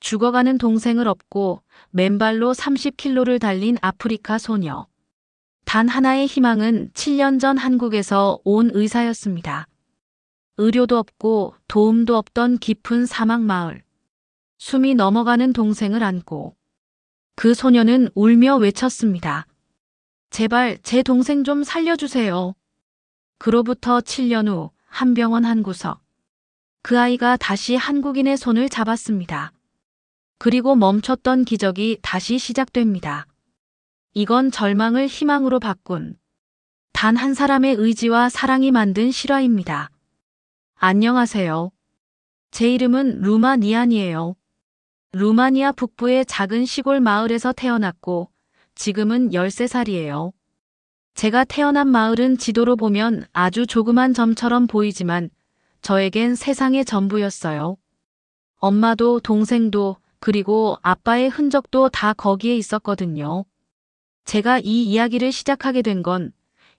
죽어가는 동생을 업고 맨발로 30km를 달린 아프리카 소녀. 단 하나의 희망은 7년 전 한국에서 온 의사였습니다. 의료도 없고 도움도 없던 깊은 사막 마을. 숨이 넘어가는 동생을 안고 그 소녀는 울며 외쳤습니다. 제발 제 동생 좀 살려주세요. 그로부터 7년 후 한 병원 한 구석. 그 아이가 다시 한국인의 손을 잡았습니다. 그리고 멈췄던 기적이 다시 시작됩니다. 이건 절망을 희망으로 바꾼 단 한 사람의 의지와 사랑이 만든 실화입니다. 안녕하세요. 제 이름은 루마 니안이에요. 루마니아 북부의 작은 시골 마을에서 태어났고 지금은 13살이에요. 제가 태어난 마을은 지도로 보면 아주 조그만 점처럼 보이지만 저에겐 세상의 전부였어요. 엄마도 동생도 그리고 아빠의 흔적도 다 거기에 있었거든요. 제가 이 이야기를 시작하게 된 건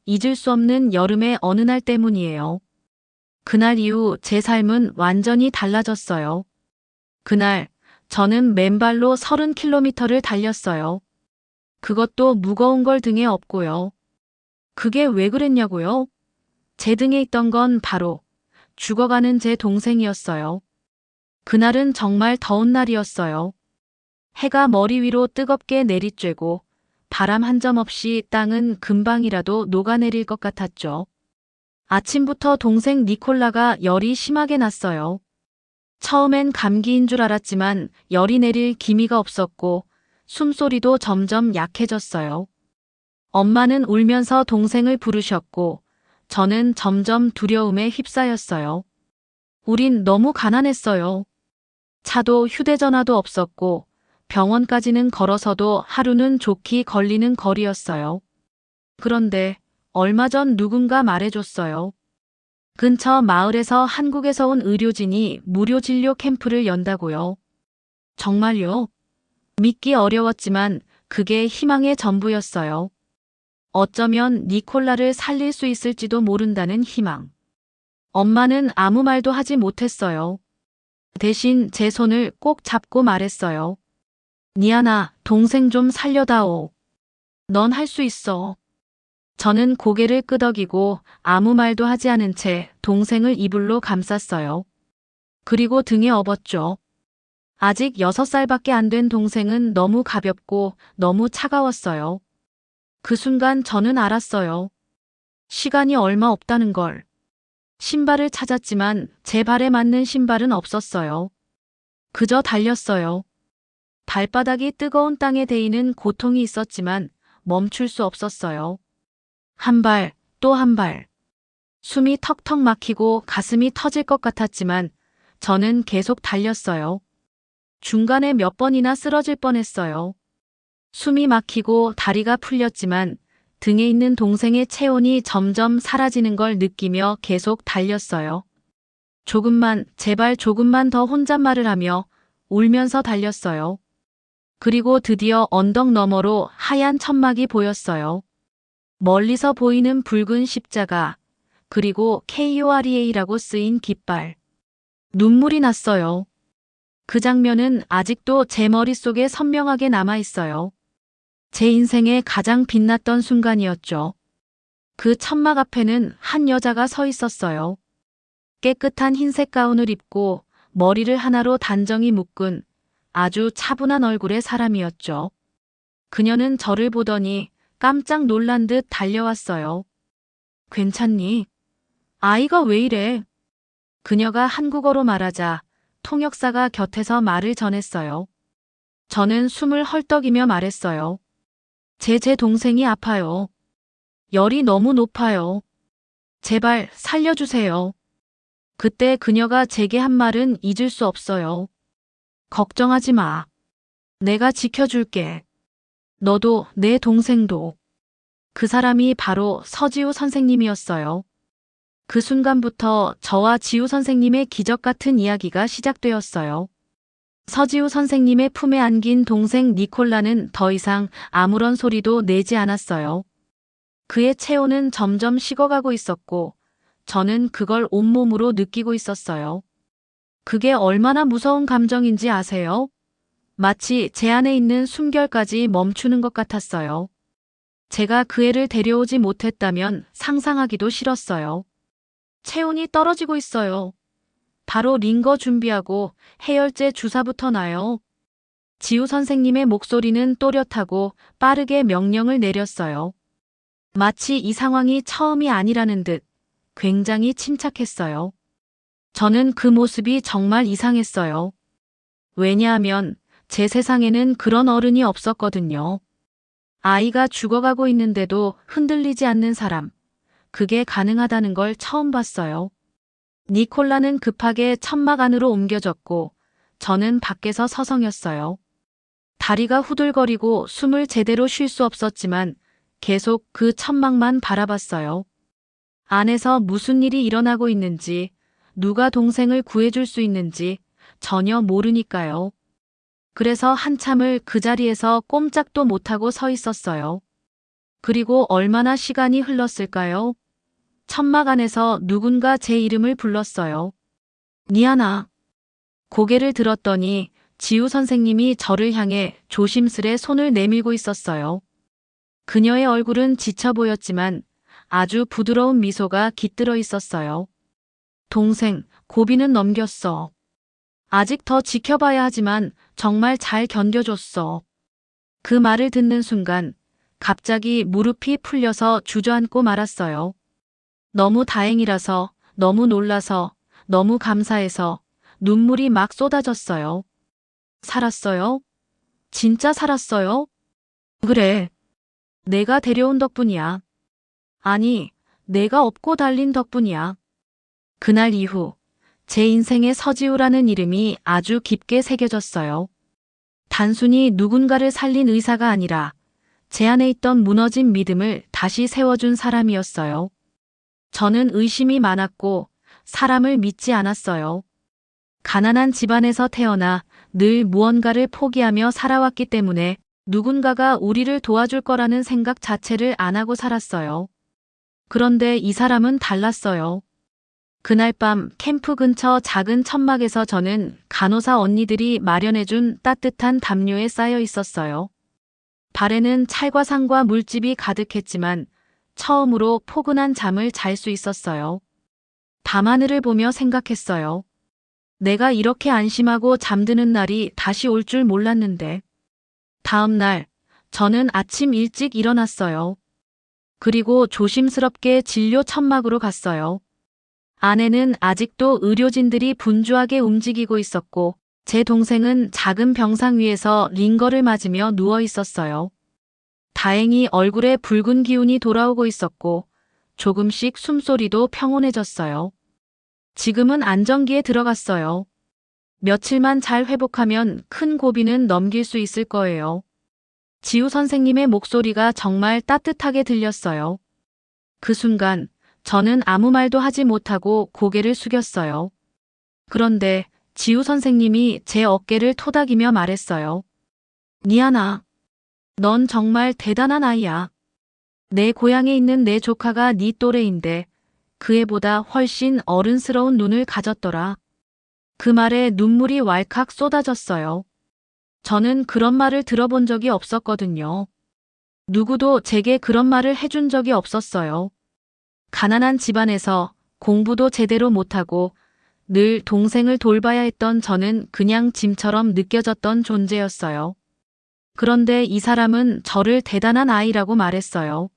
잊을 수 없는 여름의 어느 날 때문이에요. 그날 이후 제 삶은 완전히 달라졌어요. 그날 저는 맨발로 30km를 달렸어요. 그것도 무거운 걸 등에 업고요. 그게 왜 그랬냐고요? 제 등에 있던 건 바로 죽어가는 제 동생이었어요. 그날은 정말 더운 날이었어요. 해가 머리 위로 뜨겁게 내리쬐고 바람 한 점 없이 땅은 금방이라도 녹아내릴 것 같았죠. 아침부터 동생 니콜라가 열이 심하게 났어요. 처음엔 감기인 줄 알았지만 열이 내릴 기미가 없었고 숨소리도 점점 약해졌어요. 엄마는 울면서 동생을 부르셨고 저는 점점 두려움에 휩싸였어요. 우린 너무 가난했어요. 차도 휴대전화도 없었고 병원까지는 걸어서도 하루는 좋게 걸리는 거리였어요. 그런데 얼마 전 누군가 말해줬어요. 근처 마을에서 한국에서 온 의료진이 무료 진료 캠프를 연다고요. 정말요? 믿기 어려웠지만 그게 희망의 전부였어요. 어쩌면 니콜라를 살릴 수 있을지도 모른다는 희망. 엄마는 아무 말도 하지 못했어요. 대신 제 손을 꼭 잡고 말했어요. 니아나, 동생 좀 살려다오. 넌 할 수 있어. 저는 고개를 끄덕이고 아무 말도 하지 않은 채 동생을 이불로 감쌌어요. 그리고 등에 업었죠. 아직 6살밖에 안 된 동생은 너무 가볍고 너무 차가웠어요. 그 순간 저는 알았어요. 시간이 얼마 없다는 걸. 신발을 찾았지만 제 발에 맞는 신발은 없었어요. 그저 달렸어요. 발바닥이 뜨거운 땅에 데이는 고통이 있었지만 멈출 수 없었어요. 한 발, 또 한 발. 숨이 턱턱 막히고 가슴이 터질 것 같았지만 저는 계속 달렸어요. 중간에 몇 번이나 쓰러질 뻔했어요. 숨이 막히고 다리가 풀렸지만 등에 있는 동생의 체온이 점점 사라지는 걸 느끼며 계속 달렸어요. 조금만, 제발 조금만 더 혼잣말을 하며 울면서 달렸어요. 그리고 드디어 언덕 너머로 하얀 천막이 보였어요. 멀리서 보이는 붉은 십자가, 그리고 KOREA라고 쓰인 깃발. 눈물이 났어요. 그 장면은 아직도 제 머릿속에 선명하게 남아있어요. 제 인생의 가장 빛났던 순간이었죠. 그 천막 앞에는 한 여자가 서 있었어요. 깨끗한 흰색 가운을 입고 머리를 하나로 단정히 묶은 아주 차분한 얼굴의 사람이었죠. 그녀는 저를 보더니 깜짝 놀란 듯 달려왔어요. 괜찮니? 아이가 왜 이래? 그녀가 한국어로 말하자 통역사가 곁에서 말을 전했어요. 저는 숨을 헐떡이며 말했어요. 제 동생이 아파요. 열이 너무 높아요. 제발 살려주세요. 그때 그녀가 제게 한 말은 잊을 수 없어요. 걱정하지 마. 내가 지켜줄게. 너도 내 동생도. 그 사람이 바로 서지우 선생님이었어요. 그 순간부터 저와 지우 선생님의 기적 같은 이야기가 시작되었어요. 서지우 선생님의 품에 안긴 동생 니콜라는 더 이상 아무런 소리도 내지 않았어요. 그의 체온은 점점 식어가고 있었고 저는 그걸 온몸으로 느끼고 있었어요. 그게 얼마나 무서운 감정인지 아세요? 마치 제 안에 있는 숨결까지 멈추는 것 같았어요. 제가 그 애를 데려오지 못했다면 상상하기도 싫었어요. 체온이 떨어지고 있어요. 바로 링거 준비하고 해열제 주사부터 놔요. 지우 선생님의 목소리는 또렷하고 빠르게 명령을 내렸어요. 마치 이 상황이 처음이 아니라는 듯 굉장히 침착했어요. 저는 그 모습이 정말 이상했어요. 왜냐하면 제 세상에는 그런 어른이 없었거든요. 아이가 죽어가고 있는데도 흔들리지 않는 사람. 그게 가능하다는 걸 처음 봤어요. 니콜라는 급하게 천막 안으로 옮겨졌고 저는 밖에서 서성였어요. 다리가 후들거리고 숨을 제대로 쉴 수 없었지만 계속 그 천막만 바라봤어요. 안에서 무슨 일이 일어나고 있는지, 누가 동생을 구해줄 수 있는지 전혀 모르니까요. 그래서 한참을 그 자리에서 꼼짝도 못하고 서 있었어요. 그리고 얼마나 시간이 흘렀을까요? 천막 안에서 누군가 제 이름을 불렀어요. 니아나. 고개를 들었더니 지우 선생님이 저를 향해 조심스레 손을 내밀고 있었어요. 그녀의 얼굴은 지쳐 보였지만 아주 부드러운 미소가 깃들어 있었어요. 동생, 고비는 넘겼어. 아직 더 지켜봐야 하지만 정말 잘 견뎌줬어. 그 말을 듣는 순간 갑자기 무릎이 풀려서 주저앉고 말았어요. 너무 다행이라서, 너무 놀라서, 너무 감사해서 눈물이 막 쏟아졌어요. 살았어요? 진짜 살았어요? 그래. 내가 데려온 덕분이야. 아니, 내가 업고 달린 덕분이야. 그날 이후 제 인생에 서지우라는 이름이 아주 깊게 새겨졌어요. 단순히 누군가를 살린 의사가 아니라 제 안에 있던 무너진 믿음을 다시 세워준 사람이었어요. 저는 의심이 많았고 사람을 믿지 않았어요. 가난한 집안에서 태어나 늘 무언가를 포기하며 살아왔기 때문에 누군가가 우리를 도와줄 거라는 생각 자체를 안 하고 살았어요. 그런데 이 사람은 달랐어요. 그날 밤 캠프 근처 작은 천막에서 저는 간호사 언니들이 마련해준 따뜻한 담요에 쌓여 있었어요. 발에는 찰과상과 물집이 가득했지만 처음으로 포근한 잠을 잘 수 있었어요. 밤하늘을 보며 생각했어요. 내가 이렇게 안심하고 잠드는 날이 다시 올 줄 몰랐는데. 다음 날, 저는 아침 일찍 일어났어요. 그리고 조심스럽게 진료 천막으로 갔어요. 안에는 아직도 의료진들이 분주하게 움직이고 있었고, 제 동생은 작은 병상 위에서 링거를 맞으며 누워 있었어요. 다행히 얼굴에 붉은 기운이 돌아오고 있었고, 조금씩 숨소리도 평온해졌어요. 지금은 안정기에 들어갔어요. 며칠만 잘 회복하면 큰 고비는 넘길 수 있을 거예요. 지우 선생님의 목소리가 정말 따뜻하게 들렸어요. 그 순간 저는 아무 말도 하지 못하고 고개를 숙였어요. 그런데 지우 선생님이 제 어깨를 토닥이며 말했어요. 니아나, 넌 정말 대단한 아이야. 내 고향에 있는 내 조카가 네 또래인데 그 애보다 훨씬 어른스러운 눈을 가졌더라. 그 말에 눈물이 왈칵 쏟아졌어요. 저는 그런 말을 들어본 적이 없었거든요. 누구도 제게 그런 말을 해준 적이 없었어요. 가난한 집안에서 공부도 제대로 못하고 늘 동생을 돌봐야 했던 저는 그냥 짐처럼 느껴졌던 존재였어요. 그런데 이 사람은 저를 대단한 아이라고 말했어요.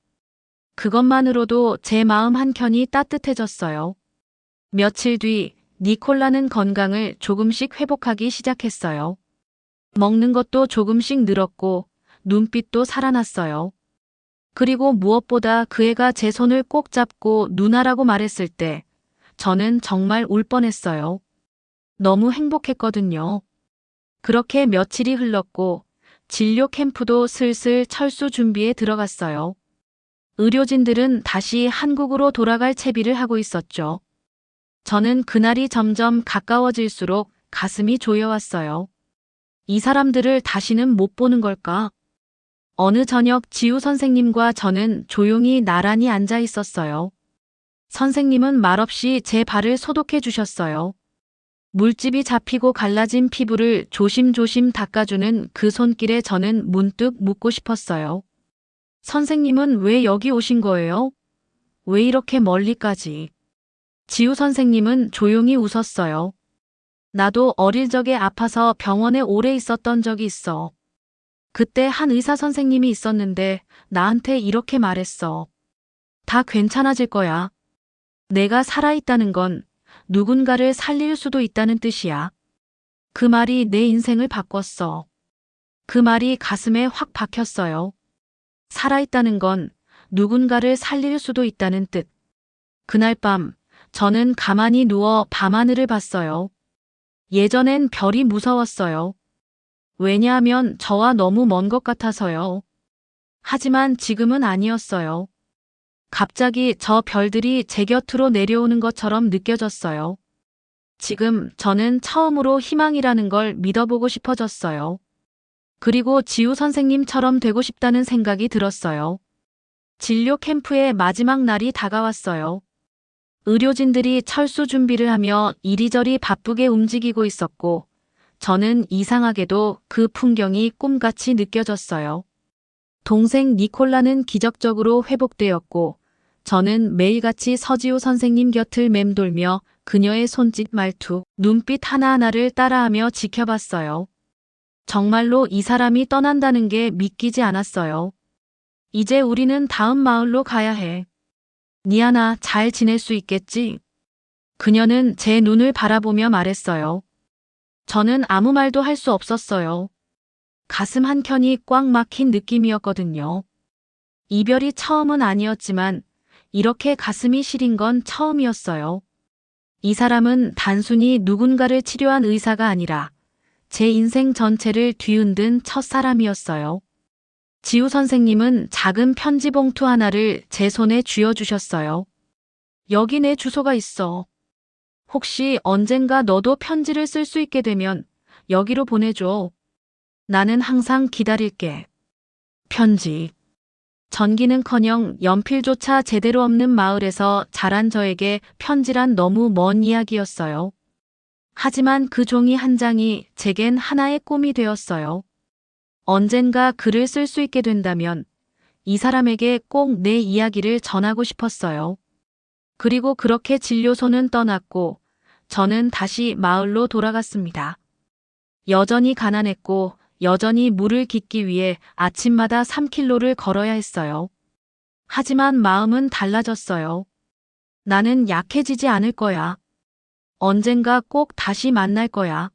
그것만으로도 제 마음 한켠이 따뜻해졌어요. 며칠 뒤 니콜라는 건강을 조금씩 회복하기 시작했어요. 먹는 것도 조금씩 늘었고 눈빛도 살아났어요. 그리고 무엇보다 그 애가 제 손을 꼭 잡고 누나라고 말했을 때 저는 정말 울 뻔했어요. 너무 행복했거든요. 그렇게 며칠이 흘렀고 진료 캠프도 슬슬 철수 준비에 들어갔어요. 의료진들은 다시 한국으로 돌아갈 채비를 하고 있었죠. 저는 그날이 점점 가까워질수록 가슴이 조여왔어요. 이 사람들을 다시는 못 보는 걸까? 어느 저녁 지우 선생님과 저는 조용히 나란히 앉아 있었어요. 선생님은 말없이 제 발을 소독해 주셨어요. 물집이 잡히고 갈라진 피부를 조심조심 닦아주는 그 손길에 저는 문득 묻고 싶었어요. 선생님은 왜 여기 오신 거예요? 왜 이렇게 멀리까지? 지우 선생님은 조용히 웃었어요. 나도 어릴 적에 아파서 병원에 오래 있었던 적이 있어. 그때 한 의사 선생님이 있었는데 나한테 이렇게 말했어. 다 괜찮아질 거야. 내가 살아있다는 건 누군가를 살릴 수도 있다는 뜻이야. 그 말이 내 인생을 바꿨어. 그 말이 가슴에 확 박혔어요. 살아있다는 건 누군가를 살릴 수도 있다는 뜻. 그날 밤 저는 가만히 누워 밤하늘을 봤어요. 예전엔 별이 무서웠어요. 왜냐하면 저와 너무 먼 것 같아서요. 하지만 지금은 아니었어요. 갑자기 저 별들이 제 곁으로 내려오는 것처럼 느껴졌어요. 지금 저는 처음으로 희망이라는 걸 믿어보고 싶어졌어요. 그리고 지우 선생님처럼 되고 싶다는 생각이 들었어요. 진료 캠프의 마지막 날이 다가왔어요. 의료진들이 철수 준비를 하며 이리저리 바쁘게 움직이고 있었고, 저는 이상하게도 그 풍경이 꿈같이 느껴졌어요. 동생 니콜라는 기적적으로 회복되었고, 저는 매일같이 서지우 선생님 곁을 맴돌며 그녀의 손짓 말투, 눈빛 하나하나를 따라하며 지켜봤어요. 정말로 이 사람이 떠난다는 게 믿기지 않았어요. 이제 우리는 다음 마을로 가야 해. 니아나, 잘 지낼 수 있겠지? 그녀는 제 눈을 바라보며 말했어요. 저는 아무 말도 할 수 없었어요. 가슴 한켠이 꽉 막힌 느낌이었거든요. 이별이 처음은 아니었지만 이렇게 가슴이 시린 건 처음이었어요. 이 사람은 단순히 누군가를 치료한 의사가 아니라 제 인생 전체를 뒤흔든 첫사람이었어요. 지우 선생님은 작은 편지 봉투 하나를 제 손에 쥐어주셨어요. 여기 내 주소가 있어. 혹시 언젠가 너도 편지를 쓸 수 있게 되면 여기로 보내줘. 나는 항상 기다릴게. 편지. 전기는커녕 연필조차 제대로 없는 마을에서 자란 저에게 편지란 너무 먼 이야기였어요. 하지만 그 종이 한 장이 제겐 하나의 꿈이 되었어요. 언젠가 글을 쓸 수 있게 된다면 이 사람에게 꼭 내 이야기를 전하고 싶었어요. 그리고 그렇게 진료소는 떠났고 저는 다시 마을로 돌아갔습니다. 여전히 가난했고 여전히 물을 깃기 위해 아침마다 3km를 걸어야 했어요. 하지만 마음은 달라졌어요. 나는 약해지지 않을 거야. 언젠가 꼭 다시 만날 거야.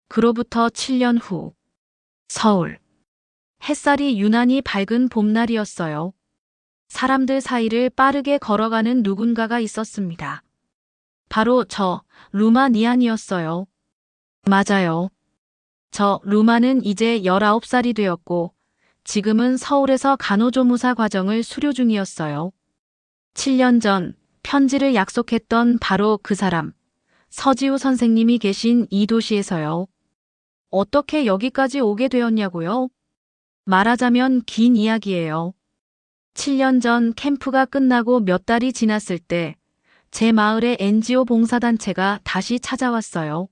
그로부터 7년 후. 서울. 햇살이 유난히 밝은 봄날이었어요. 사람들 사이를 빠르게 걸어가는 누군가가 있었습니다. 바로 저, 루마 니안이었어요. 맞아요. 저 루마는 이제 19살이 되었고 지금은 서울에서 간호조무사 과정을 수료 중이었어요. 7년 전 편지를 약속했던 바로 그 사람, 서지우 선생님이 계신 이 도시에서요. 어떻게 여기까지 오게 되었냐고요? 말하자면 긴 이야기예요. 7년 전 캠프가 끝나고 몇 달이 지났을 때 제 마을의 NGO 봉사단체가 다시 찾아왔어요.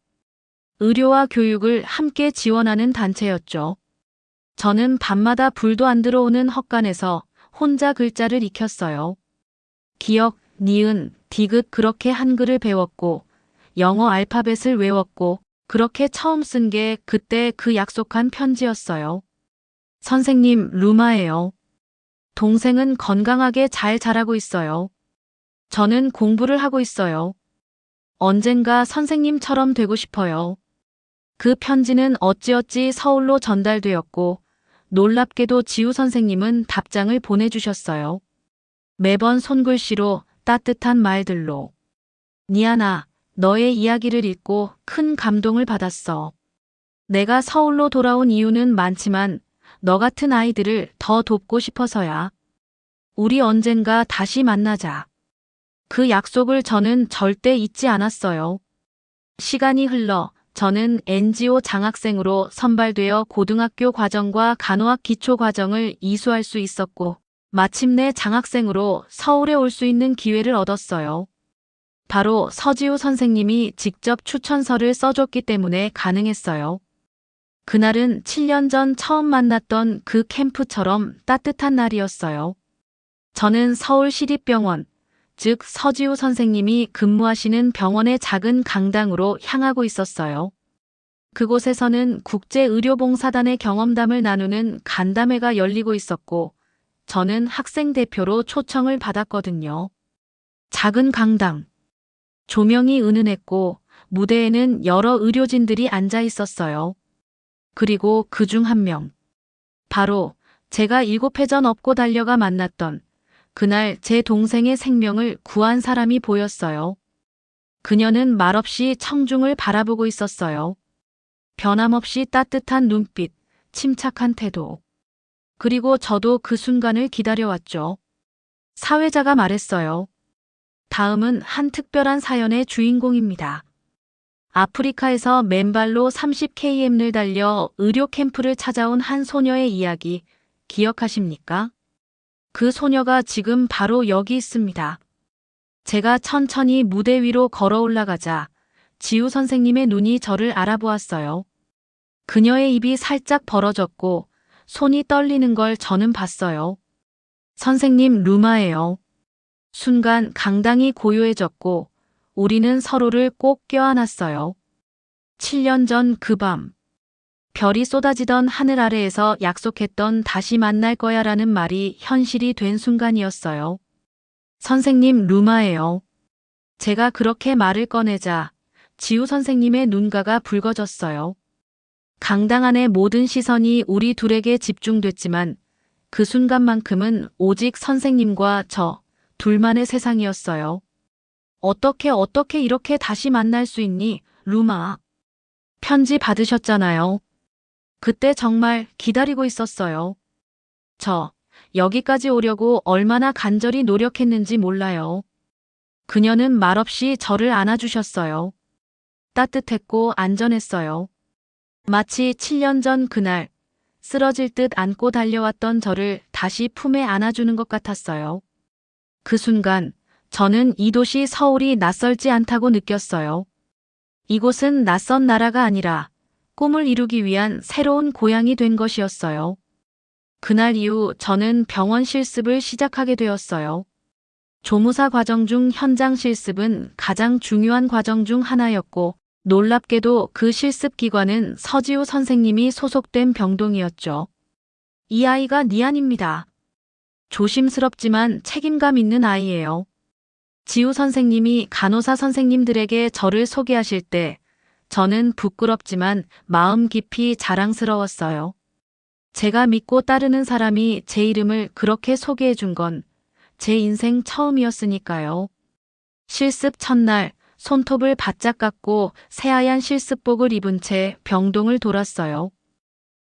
의료와 교육을 함께 지원하는 단체였죠. 저는 밤마다 불도 안 들어오는 헛간에서 혼자 글자를 익혔어요. 기역, 니은, 디귿 그렇게 한글을 배웠고 영어 알파벳을 외웠고 그렇게 처음 쓴 게 그때 그 약속한 편지였어요. 선생님, 루마예요. 동생은 건강하게 잘 자라고 있어요. 저는 공부를 하고 있어요. 언젠가 선생님처럼 되고 싶어요. 그 편지는 어찌어찌 서울로 전달되었고 놀랍게도 지우 선생님은 답장을 보내주셨어요. 매번 손글씨로 따뜻한 말들로. 니아나, 너의 이야기를 읽고 큰 감동을 받았어. 내가 서울로 돌아온 이유는 많지만 너 같은 아이들을 더 돕고 싶어서야. 우리 언젠가 다시 만나자. 그 약속을 저는 절대 잊지 않았어요. 시간이 흘러 저는 NGO 장학생으로 선발되어 고등학교 과정과 간호학 기초 과정을 이수할 수 있었고 마침내 장학생으로 서울에 올 수 있는 기회를 얻었어요. 바로 서지우 선생님이 직접 추천서를 써줬기 때문에 가능했어요. 그날은 7년 전 처음 만났던 그 캠프처럼 따뜻한 날이었어요. 저는 서울시립병원, 즉 서지우 선생님이 근무하시는 병원의 작은 강당으로 향하고 있었어요. 그곳에서는 국제의료봉사단의 경험담을 나누는 간담회가 열리고 있었고, 저는 학생 대표로 초청을 받았거든요. 작은 강당. 조명이 은은했고, 무대에는 여러 의료진들이 앉아 있었어요. 그리고 그중 한 명. 바로 제가 7회 전 업고 달려가 만났던 그날 제 동생의 생명을 구한 사람이 보였어요. 그녀는 말없이 청중을 바라보고 있었어요. 변함없이 따뜻한 눈빛, 침착한 태도. 그리고 저도 그 순간을 기다려왔죠. 사회자가 말했어요. 다음은 한 특별한 사연의 주인공입니다. 아프리카에서 맨발로 30km를 달려 의료 캠프를 찾아온 한 소녀의 이야기 기억하십니까? 그 소녀가 지금 바로 여기 있습니다. 제가 천천히 무대 위로 걸어 올라가자 지우 선생님의 눈이 저를 알아보았어요. 그녀의 입이 살짝 벌어졌고 손이 떨리는 걸 저는 봤어요. 선생님 루마예요. 순간 강당이 고요해졌고 우리는 서로를 꼭 껴안았어요. 7년 전 그 밤. 별이 쏟아지던 하늘 아래에서 약속했던 다시 만날 거야라는 말이 현실이 된 순간이었어요. 선생님 루마예요. 제가 그렇게 말을 꺼내자 지우 선생님의 눈가가 붉어졌어요. 강당 안의 모든 시선이 우리 둘에게 집중됐지만 그 순간만큼은 오직 선생님과 저 둘만의 세상이었어요. 어떻게 이렇게 다시 만날 수 있니, 루마? 편지 받으셨잖아요. 그때 정말 기다리고 있었어요. 저 여기까지 오려고 얼마나 간절히 노력했는지 몰라요. 그녀는 말없이 저를 안아주셨어요. 따뜻했고 안전했어요. 마치 7년 전 그날 쓰러질 듯 안고 달려왔던 저를 다시 품에 안아주는 것 같았어요. 그 순간 저는 이 도시 서울이 낯설지 않다고 느꼈어요. 이곳은 낯선 나라가 아니라 꿈을 이루기 위한 새로운 고향이 된 것이었어요. 그날 이후 저는 병원 실습을 시작하게 되었어요. 조무사 과정 중 현장 실습은 가장 중요한 과정 중 하나였고 놀랍게도 그 실습 기관은 서지우 선생님이 소속된 병동이었죠. 이 아이가 니안입니다. 조심스럽지만 책임감 있는 아이예요. 지우 선생님이 간호사 선생님들에게 저를 소개하실 때 저는 부끄럽지만 마음 깊이 자랑스러웠어요. 제가 믿고 따르는 사람이 제 이름을 그렇게 소개해 준 건 제 인생 처음이었으니까요. 실습 첫날 손톱을 바짝 깎고 새하얀 실습복을 입은 채 병동을 돌았어요.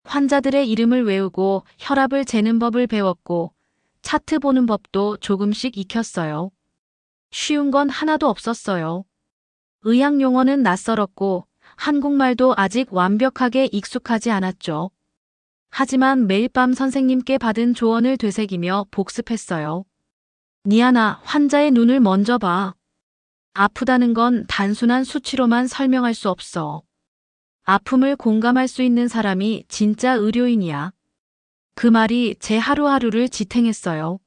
환자들의 이름을 외우고 혈압을 재는 법을 배웠고 차트 보는 법도 조금씩 익혔어요. 쉬운 건 하나도 없었어요. 의학 용어는 낯설었고 한국말도 아직 완벽하게 익숙하지 않았죠. 하지만 매일 밤 선생님께 받은 조언을 되새기며 복습했어요. 니아나, 환자의 눈을 먼저 봐. 아프다는 건 단순한 수치로만 설명할 수 없어. 아픔을 공감할 수 있는 사람이 진짜 의료인이야. 그 말이 제 하루하루를 지탱했어요.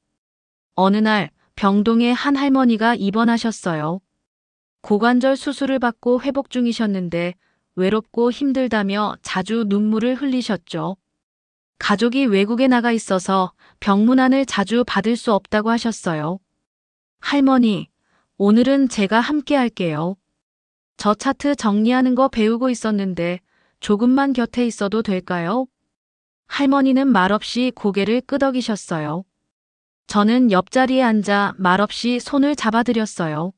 어느 날 병동에 한 할머니가 입원하셨어요. 고관절 수술을 받고 회복 중이셨는데 외롭고 힘들다며 자주 눈물을 흘리셨죠. 가족이 외국에 나가 있어서 병문안을 자주 받을 수 없다고 하셨어요. 할머니, 오늘은 제가 함께 할게요. 저 차트 정리하는 거 배우고 있었는데 조금만 곁에 있어도 될까요? 할머니는 말없이 고개를 끄덕이셨어요. 저는 옆자리에 앉아 말없이 손을 잡아드렸어요.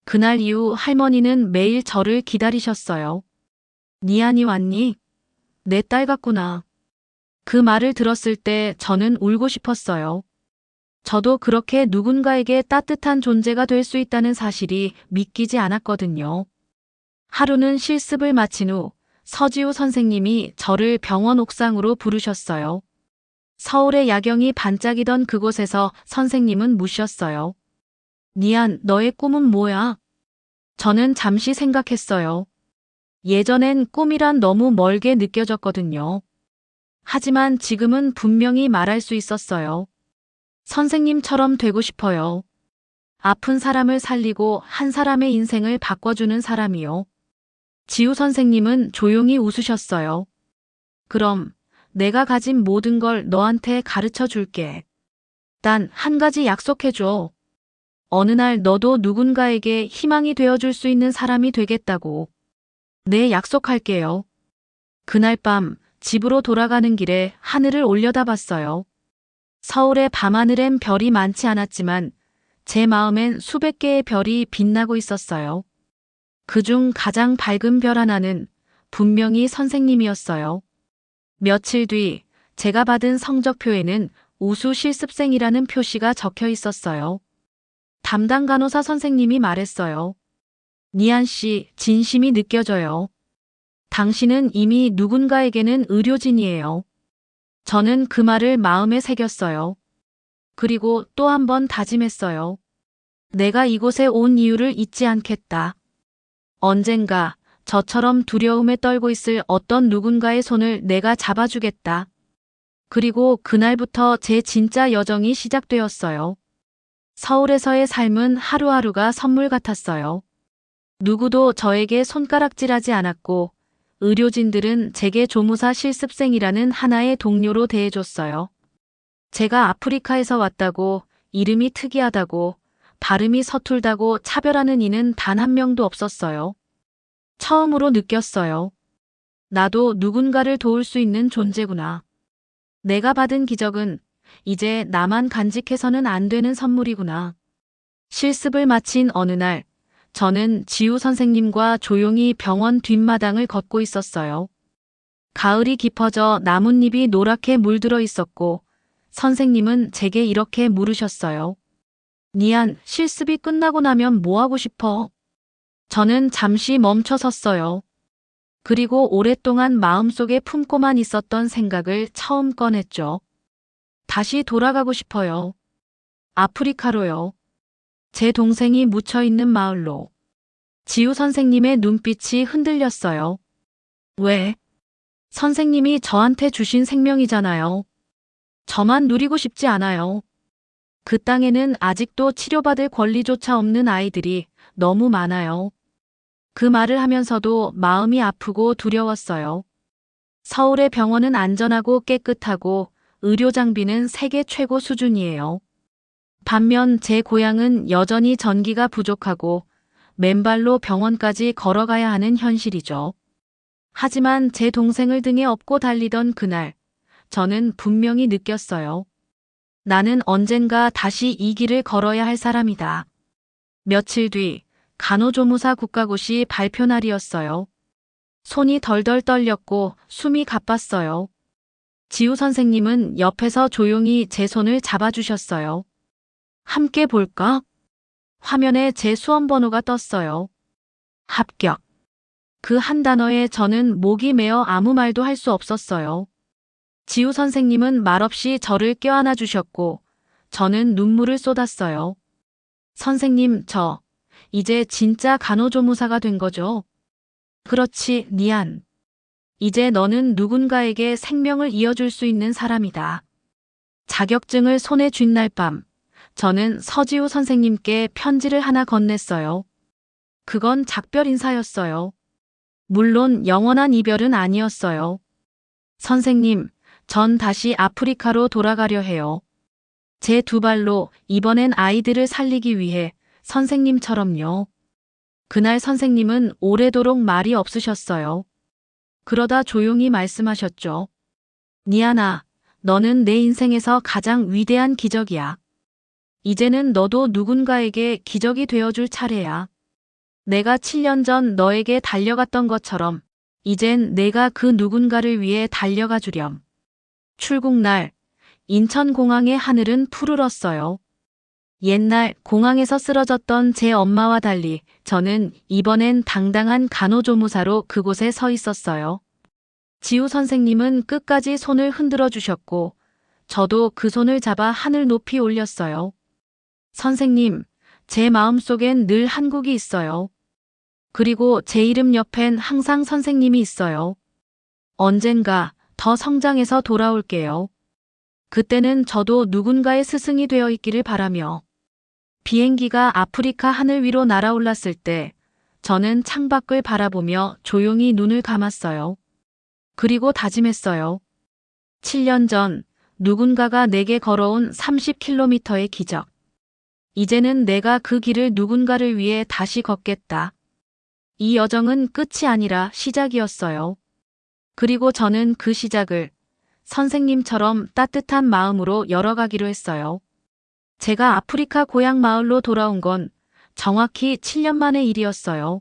그날 이후 할머니는 매일 저를 기다리셨어요. 니안이 왔니? 내 딸 같구나. 그 말을 들었을 때 저는 울고 싶었어요. 저도 그렇게 누군가에게 따뜻한 존재가 될 수 있다는 사실이 믿기지 않았거든요. 하루는 실습을 마친 후 서지우 선생님이 저를 병원 옥상으로 부르셨어요. 서울의 야경이 반짝이던 그곳에서 선생님은 묻셨어요. 니안, 너의 꿈은 뭐야? 저는 잠시 생각했어요. 예전엔 꿈이란 너무 멀게 느껴졌거든요. 하지만 지금은 분명히 말할 수 있었어요. 선생님처럼 되고 싶어요. 아픈 사람을 살리고 한 사람의 인생을 바꿔주는 사람이요. 지우 선생님은 조용히 웃으셨어요. 그럼 내가 가진 모든 걸 너한테 가르쳐 줄게. 단 한 가지 약속해줘. 어느 날 너도 누군가에게 희망이 되어줄 수 있는 사람이 되겠다고. 네, 약속할게요. 그날 밤 집으로 돌아가는 길에 하늘을 올려다봤어요. 서울의 밤하늘엔 별이 많지 않았지만 제 마음엔 수백 개의 별이 빛나고 있었어요. 그중 가장 밝은 별 하나는 분명히 선생님이었어요. 며칠 뒤 제가 받은 성적표에는 우수 실습생이라는 표시가 적혀 있었어요. 담당 간호사 선생님이 말했어요. 니안 씨, 진심이 느껴져요. 당신은 이미 누군가에게는 의료진이에요. 저는 그 말을 마음에 새겼어요. 그리고 또 한 번 다짐했어요. 내가 이곳에 온 이유를 잊지 않겠다. 언젠가 저처럼 두려움에 떨고 있을 어떤 누군가의 손을 내가 잡아주겠다. 그리고 그날부터 제 진짜 여정이 시작되었어요. 서울에서의 삶은 하루하루가 선물 같았어요. 누구도 저에게 손가락질하지 않았고 의료진들은 제게 조무사 실습생이라는 하나의 동료로 대해줬어요. 제가 아프리카에서 왔다고, 이름이 특이하다고, 발음이 서툴다고 차별하는 이는 단 한 명도 없었어요. 처음으로 느꼈어요. 나도 누군가를 도울 수 있는 존재구나. 내가 받은 기적은 이제 나만 간직해서는 안 되는 선물이구나. 실습을 마친 어느 날, 저는 지우 선생님과 조용히 병원 뒷마당을 걷고 있었어요. 가을이 깊어져 나뭇잎이 노랗게 물들어 있었고, 선생님은 제게 이렇게 물으셨어요. 니안, 실습이 끝나고 나면 뭐 하고 싶어? 저는 잠시 멈춰 섰어요. 그리고 오랫동안 마음속에 품고만 있었던 생각을 처음 꺼냈죠. 다시 돌아가고 싶어요. 아프리카로요. 제 동생이 묻혀있는 마을로. 지우 선생님의 눈빛이 흔들렸어요. 왜? 선생님이 저한테 주신 생명이잖아요. 저만 누리고 싶지 않아요. 그 땅에는 아직도 치료받을 권리조차 없는 아이들이 너무 많아요. 그 말을 하면서도 마음이 아프고 두려웠어요. 서울의 병원은 안전하고 깨끗하고 의료 장비는 세계 최고 수준이에요. 반면 제 고향은 여전히 전기가 부족하고 맨발로 병원까지 걸어가야 하는 현실이죠. 하지만 제 동생을 등에 업고 달리던 그날, 저는 분명히 느꼈어요. 나는 언젠가 다시 이 길을 걸어야 할 사람이다. 며칠 뒤 간호조무사 국가고시 발표 날이었어요. 손이 덜덜 떨렸고 숨이 가빴어요. 지우 선생님은 옆에서 조용히 제 손을 잡아주셨어요. 함께 볼까? 화면에 제 수험 번호가 떴어요. 합격. 그 한 단어에 저는 목이 메어 아무 말도 할 수 없었어요. 지우 선생님은 말없이 저를 껴안아 주셨고 저는 눈물을 쏟았어요. 선생님, 이제 진짜 간호조무사가 된 거죠? 그렇지, 니안. 이제 너는 누군가에게 생명을 이어줄 수 있는 사람이다. 자격증을 손에 쥔 날 밤, 저는 서지우 선생님께 편지를 하나 건넸어요. 그건 작별 인사였어요. 물론 영원한 이별은 아니었어요. 선생님, 전 다시 아프리카로 돌아가려 해요. 제 두 발로 이번엔 아이들을 살리기 위해 선생님처럼요. 그날 선생님은 오래도록 말이 없으셨어요. 그러다 조용히 말씀하셨죠. 니아나, 너는 내 인생에서 가장 위대한 기적이야. 이제는 너도 누군가에게 기적이 되어줄 차례야. 내가 7년 전 너에게 달려갔던 것처럼 이젠 내가 그 누군가를 위해 달려가 주렴. 출국날, 인천공항의 하늘은 푸르렀어요. 옛날 공항에서 쓰러졌던 제 엄마와 달리 저는 이번엔 당당한 간호조무사로 그곳에 서 있었어요. 지우 선생님은 끝까지 손을 흔들어 주셨고 저도 그 손을 잡아 하늘 높이 올렸어요. 선생님, 제 마음속엔 늘 한국이 있어요. 그리고 제 이름 옆엔 항상 선생님이 있어요. 언젠가 더 성장해서 돌아올게요. 그때는 저도 누군가의 스승이 되어 있기를 바라며 비행기가 아프리카 하늘 위로 날아올랐을 때 저는 창밖을 바라보며 조용히 눈을 감았어요. 그리고 다짐했어요. 7년 전 누군가가 내게 걸어온 30km의 기적. 이제는 내가 그 길을 누군가를 위해 다시 걷겠다. 이 여정은 끝이 아니라 시작이었어요. 그리고 저는 그 시작을 선생님처럼 따뜻한 마음으로 열어가기로 했어요. 제가 아프리카 고향 마을로 돌아온 건 정확히 7년 만의 일이었어요.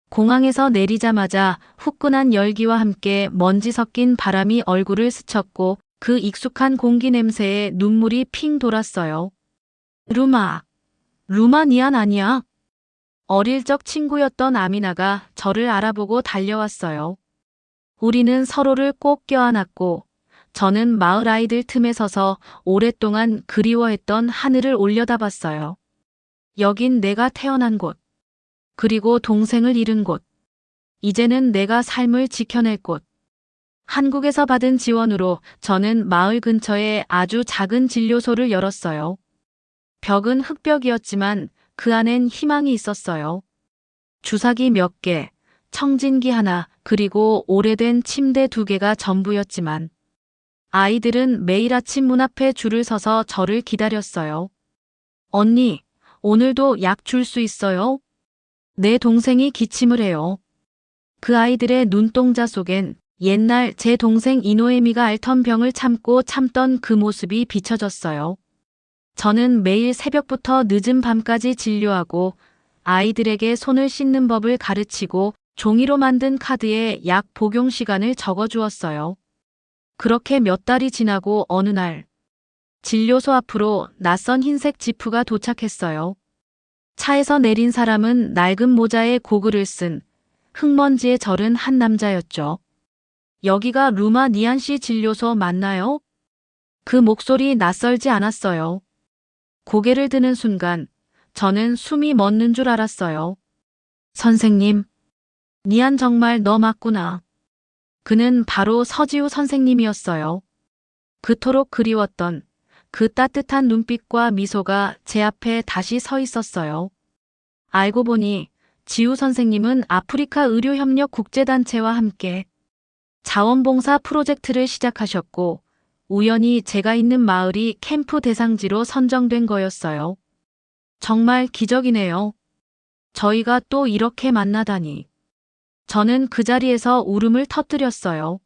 공항에서 내리자마자 후끈한 열기와 함께 먼지 섞인 바람이 얼굴을 스쳤고 그 익숙한 공기 냄새에 눈물이 핑 돌았어요. 루마 니안 아니야? 어릴 적 친구였던 아미나가 저를 알아보고 달려왔어요. 우리는 서로를 꼭 껴안았고 저는 마을 아이들 틈에 서서 오랫동안 그리워했던 하늘을 올려다봤어요. 여긴 내가 태어난 곳, 그리고 동생을 잃은 곳, 이제는 내가 삶을 지켜낼 곳. 한국에서 받은 지원으로 저는 마을 근처에 아주 작은 진료소를 열었어요. 벽은 흙벽이었지만 그 안엔 희망이 있었어요. 주사기 몇 개, 청진기 하나, 그리고 오래된 침대 2개가 전부였지만 아이들은 매일 아침 문 앞에 줄을 서서 저를 기다렸어요. 언니, 오늘도 약 줄 수 있어요? 내 동생이 기침을 해요. 그 아이들의 눈동자 속엔 옛날 제 동생 이노에미가 앓던 병을 참던 그 모습이 비춰졌어요. 저는 매일 새벽부터 늦은 밤까지 진료하고 아이들에게 손을 씻는 법을 가르치고 종이로 만든 카드에 약 복용 시간을 적어주었어요. 그렇게 몇 달이 지나고 어느 날 진료소 앞으로 낯선 흰색 지프가 도착했어요. 차에서 내린 사람은 낡은 모자에 고글을 쓴 흙먼지에 절은 한 남자였죠. 여기가 루마 니안 씨 진료소 맞나요? 그 목소리 낯설지 않았어요. 고개를 드는 순간 저는 숨이 멎는 줄 알았어요. 선생님, 니안 정말 너 맞구나. 그는 바로 서지우 선생님이었어요. 그토록 그리웠던 그 따뜻한 눈빛과 미소가 제 앞에 다시 서 있었어요. 알고 보니 지우 선생님은 아프리카 의료협력 국제단체와 함께 자원봉사 프로젝트를 시작하셨고 우연히 제가 있는 마을이 캠프 대상지로 선정된 거였어요. 정말 기적이네요. 저희가 또 이렇게 만나다니. 저는 그 자리에서 울음을 터뜨렸어요.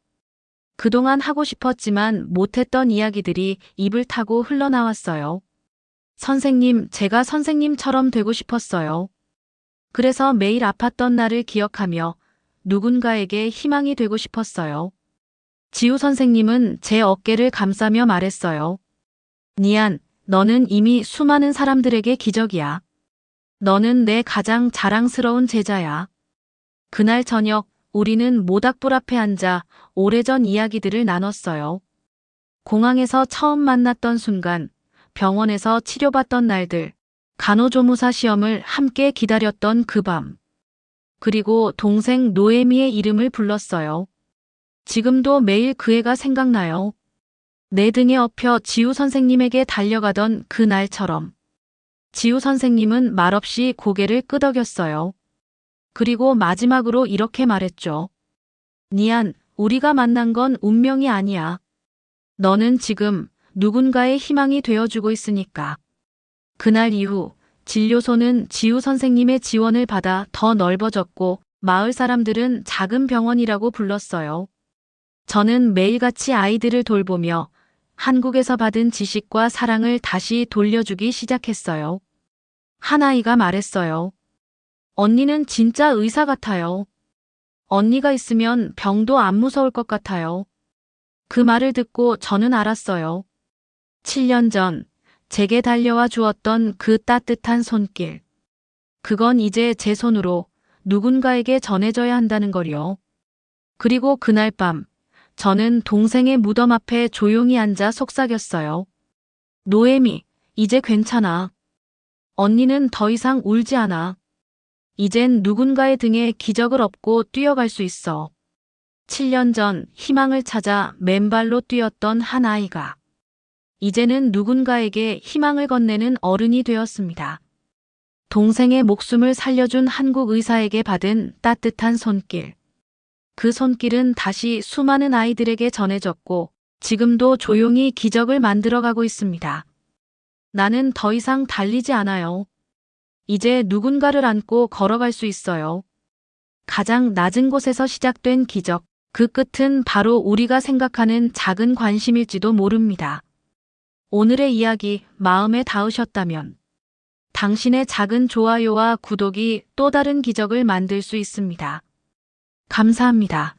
그동안 하고 싶었지만 못했던 이야기들이 입을 타고 흘러나왔어요. 선생님, 제가 선생님처럼 되고 싶었어요. 그래서 매일 아팠던 날을 기억하며 누군가에게 희망이 되고 싶었어요. 지우 선생님은 제 어깨를 감싸며 말했어요. 니안, 너는 이미 수많은 사람들에게 기적이야. 너는 내 가장 자랑스러운 제자야. 그날 저녁 우리는 모닥불 앞에 앉아 오래전 이야기들을 나눴어요. 공항에서 처음 만났던 순간, 병원에서 치료받던 날들, 간호조무사 시험을 함께 기다렸던 그 밤. 그리고 동생 노에미의 이름을 불렀어요. 지금도 매일 그 애가 생각나요. 내 등에 엎여 지우 선생님에게 달려가던 그 날처럼. 지우 선생님은 말없이 고개를 끄덕였어요. 그리고 마지막으로 이렇게 말했죠. 니안, 우리가 만난 건 운명이 아니야. 너는 지금 누군가의 희망이 되어주고 있으니까. 그날 이후 진료소는 지우 선생님의 지원을 받아 더 넓어졌고 마을 사람들은 작은 병원이라고 불렀어요. 저는 매일같이 아이들을 돌보며 한국에서 받은 지식과 사랑을 다시 돌려주기 시작했어요. 한 아이가 말했어요. 언니는 진짜 의사 같아요. 언니가 있으면 병도 안 무서울 것 같아요. 그 말을 듣고 저는 알았어요. 7년 전 제게 달려와 주었던 그 따뜻한 손길. 그건 이제 제 손으로 누군가에게 전해져야 한다는 거요. 그리고 그날 밤 저는 동생의 무덤 앞에 조용히 앉아 속삭였어요. 노에미, 이제 괜찮아. 언니는 더 이상 울지 않아. 이젠 누군가의 등에 기적을 업고 뛰어갈 수 있어. 7년 전 희망을 찾아 맨발로 뛰었던 한 아이가 이제는 누군가에게 희망을 건네는 어른이 되었습니다. 동생의 목숨을 살려준 한국 의사에게 받은 따뜻한 손길. 그 손길은 다시 수많은 아이들에게 전해졌고 지금도 조용히 기적을 만들어가고 있습니다. 나는 더 이상 달리지 않아요. 이제 누군가를 안고 걸어갈 수 있어요. 가장 낮은 곳에서 시작된 기적, 그 끝은 바로 우리가 생각하는 작은 관심일지도 모릅니다. 오늘의 이야기 마음에 닿으셨다면 당신의 작은 좋아요와 구독이 또 다른 기적을 만들 수 있습니다. 감사합니다.